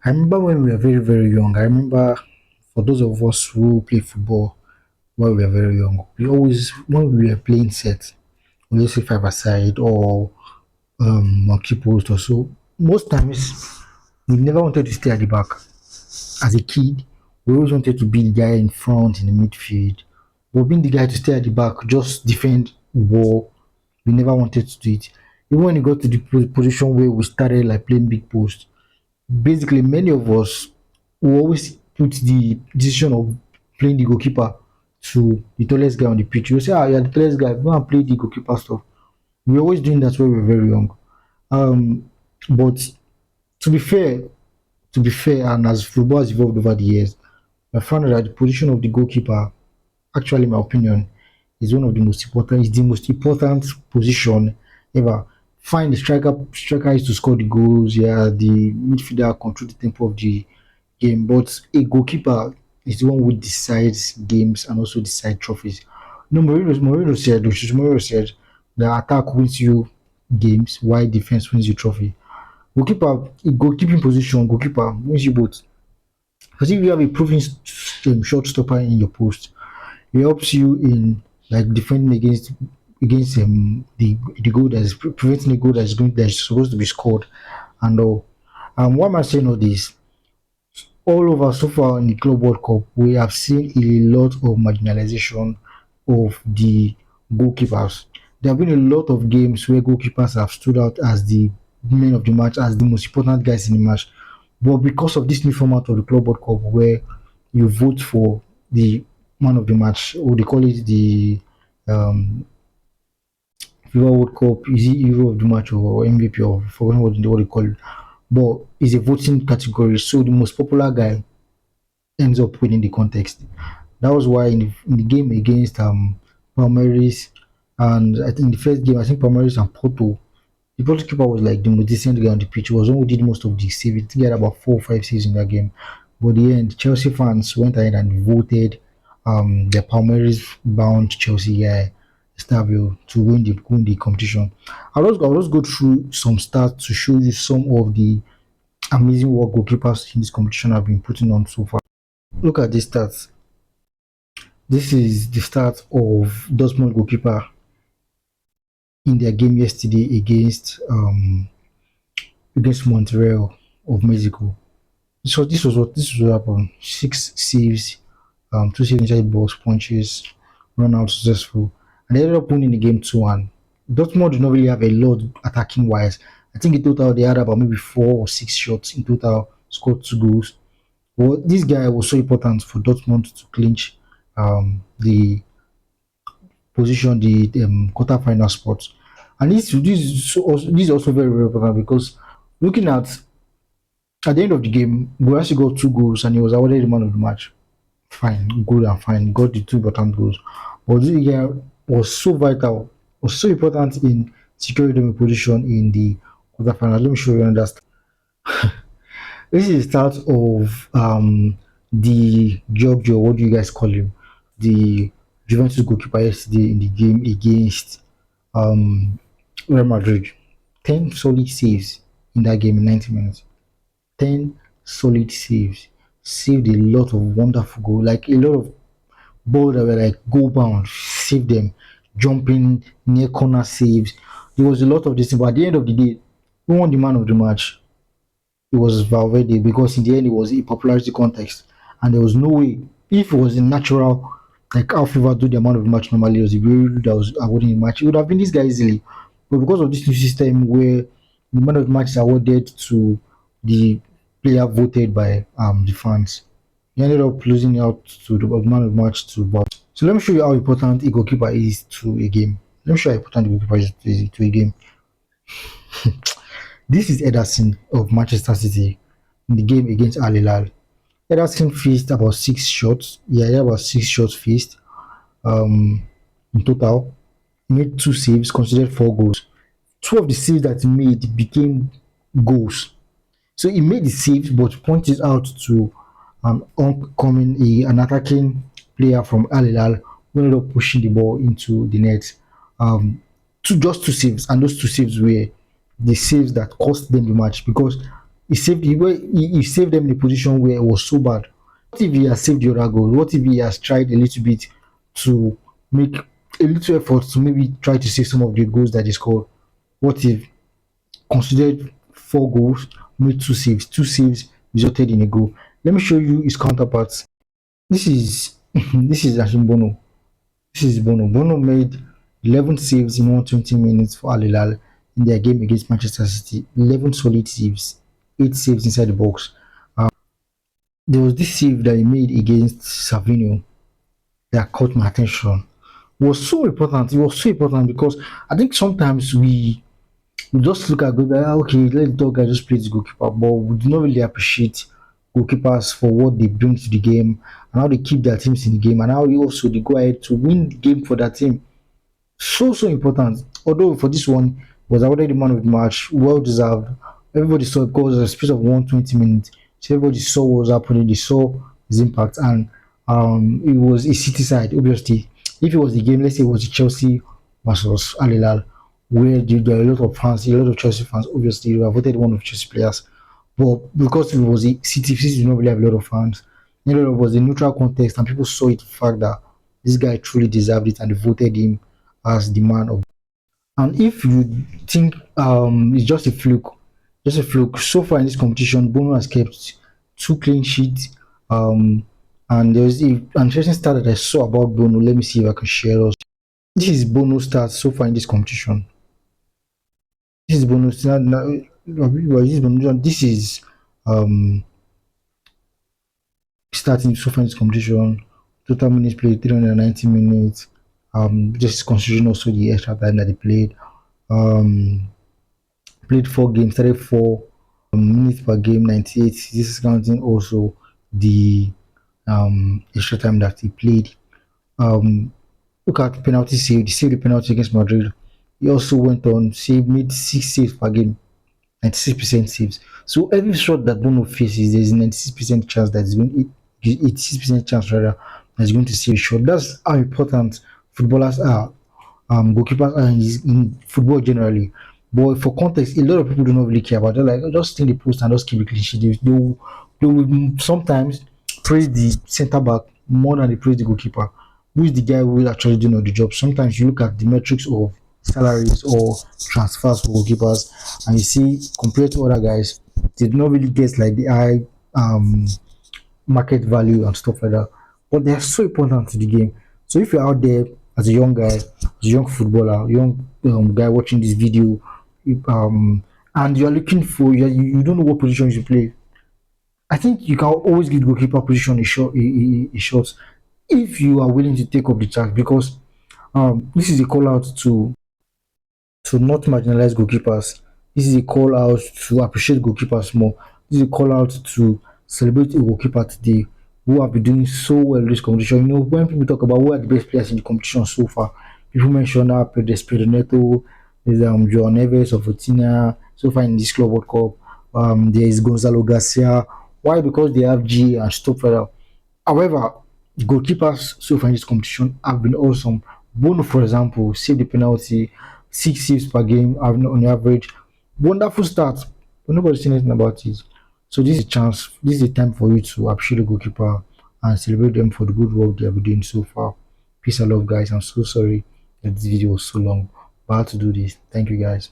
I remember when we were very, very young. I remember for those of us who play football when we were very young, we always, when we were playing set, we used to say five aside or monkey post or so. Most times, we never wanted to stay at the back. As a kid, we always wanted to be the guy in front in the midfield. But being the guy to stay at the back, just defend ball, we never wanted to do it. Even when it got to the position where we started like playing big post, basically many of us will always put the decision of playing the goalkeeper to the tallest guy on the pitch. You say, ah, you're the tallest guy, go and play the goalkeeper stuff. We're always doing that when we were very young. But to be fair, and as football has evolved over the years, I found out that the position of the goalkeeper, actually, in my opinion, is one of the most important. Is the most important position ever. Fine, the striker is to score the goals. Yeah, the midfielder control the tempo of the game, but a goalkeeper is the one who decides games and also decide trophies. No, Mourinho said, the attack wins you games, while defense wins you trophy. Goalkeeper, a goalkeeping position, goalkeeper wins you both. Because if you have a proven short stopper in your post, it helps you in like defending against the goal that is preventing the goal that is supposed to be scored and all. Why am I saying all this? All over so far in the Club World Cup, we have seen a lot of marginalization of the goalkeepers. There have been a lot of games where goalkeepers have stood out as the men of the match, as the most important guys in the match. But because of this new format of the Club World Cup, where you vote for the man of the match, or they call it the um, FIFA World Cup, is it Hero of the Match or MVP or forgotten what they call it, but it's a voting category. So the most popular guy ends up winning the contest. That was why in the game against Palmeiras, and I think the first game, I think Palmeiras and Porto, the Porto keeper was like the most decent guy on the pitch. He was the one who did most of the saves. I think he had about 4 or 5 saves in that game. But in the end, Chelsea fans went ahead and voted the Palmeiras bound Chelsea guy, Stavio, to win the competition. I'll just go through some stats to show you some of the amazing work goalkeepers in this competition have been putting on so far. Look at these stats. This is the start of Dortmund goalkeeper in their game yesterday against Montreal of Mexico. So this was what happened. 6 saves, 2 saves inside box punches, run out successful, and they ended up winning the game 2-1. Dortmund did not really have a lot attacking wise. I think in total they had about maybe 4 or 6 shots in total, scored 2 goals. Well, this guy was so important for Dortmund to clinch the position, the quarter-final spot. And this is also very, very important because looking at the end of the game, Guirassy got 2 goals and he was awarded the man of the match. Fine, good and fine, got the 2 important goals. But this guy was so vital, was so important in securing them a position in the quarterfinal. Let me show you another. This is the start of the Giorgio, what do you guys call him? The Juventus goalkeeper yesterday in the game against um, Real Madrid. 10 solid saves in that game in 90 minutes. 10 solid saves. Saved a lot of wonderful goals, like a lot of balls that were like goal bound, saved them, jumping near corner saves. There was a lot of this, but at the end of the day, who won the man of the match? It was Valverde because in the end it was a popularity contest, and there was no way if it was a natural like how FIFA do the amount of match normally it was Iberia that was awarding the match. It would have been this guy easily, but because of this new system where the man of the match is awarded to the player voted by the fans, he ended up losing out to the man of the match to Val. So let me show you how important a goalkeeper is to a game. Let me show you how important a goalkeeper is to a game. This is Ederson of Manchester City in the game against Al Hilal. Ederson faced about 6 shots. Yeah, he had about 6 shots faced um, in total. He made 2 saves, considered 4 goals. Two of the saves that he made became goals. So he made the saves, but pointed out to an attacking player from Al Hilal who ended up pushing the ball into the net. Um, just 2 saves, and those 2 saves were the saves that cost them the match because he saved them in a position where it was so bad. What if he has saved the other goal? What if he has tried a little bit to make a little effort to maybe try to save some of the goals that they scored? What if considered 4 goals, made 2 saves, 2 saves resulted in a goal? Let me show you his counterparts. This is this is Bono. This is Bono. Bono made 11 saves in 120 minutes for Al Hilal in their game against Manchester City. 11 solid saves, 8 saves inside the box. There was this save that he made against Savinio that caught my attention. It was so important. It was so important because I think sometimes we just look at goalkeeper, okay, let the dog guy just play the goalkeeper, but we do not really appreciate goalkeepers for what they bring to the game and how they keep their teams in the game and how also they go ahead to win the game for their team. So important. Although for this one he was awarded the man of the match, well deserved. Everybody saw it because it was a space of 120 minutes. So everybody saw what was happening, they saw his impact, and it was a city side, obviously. If it was the game, let's say it was Chelsea versus Al Hilal, where there are a lot of fans, a lot of Chelsea fans, obviously you have voted one of Chelsea players. But because it was a City do not really have a lot of fans. You know, it was a neutral context, and people saw it the fact that this guy truly deserved it, and they voted him as the man of. And if you think it's just a fluke. So far in this competition, Bono has kept 2 clean sheets. Um, and there's an interesting stat that I saw about Bono. Let me see if I can share us. This is Bono stats so far in this competition. This is Bono stat. This is um starting so far in this competition. Total minutes played 390 minutes. Just considering also the extra time that they played. Um, played 4 games, started 4 minutes per game, 98. This is counting also the extra time that he played. Um, Look at penalty save. He saved the penalty against Madrid. He also went on made 6 saves per game, 96% saves. So every shot that Bono faces, there's a 96% chance that he's going 86% chance rather that he's going to save a shot. That's how important footballers are, goalkeepers are in football generally. But for context, a lot of people do not really care about it. Like, just stay in the post and just keep it clean sheet. They will sometimes praise the centre back more than they praise the goalkeeper, who is the guy who is actually doing all the job. Sometimes you look at the metrics of salaries or transfers for goalkeepers, and you see compared to other guys, they do not really get like the high market value and stuff like that. But they are so important to the game. So if you're out there as a young guy, as a young footballer, young guy watching this video, and you're looking for you don't know what position you should play, I think you can always give goalkeeper position a shot if you are willing to take up the task because this is a call out to not marginalize goalkeepers. This is a call out to appreciate goalkeepers more. This is a call out to celebrate a goalkeeper today who have been doing so well in this competition. You know, when people talk about who are the best players in the competition so far, people mention there's Pedro Neto, there's Joao Neves of Vitinha, so far in this Club World Cup. There is Gonzalo Garcia. Why? Because they have G and stuff like that. However, goalkeepers so far in this competition have been awesome. Bono, for example, saved the penalty, 6 saves per game on average. Wonderful start, but nobody's saying anything about it. So this is a chance, this is a time for you to appreciate the goalkeeper and celebrate them for the good work they have been doing so far. Peace and love, guys. I'm so sorry that this video was so long, but I had to do this. Thank you, guys.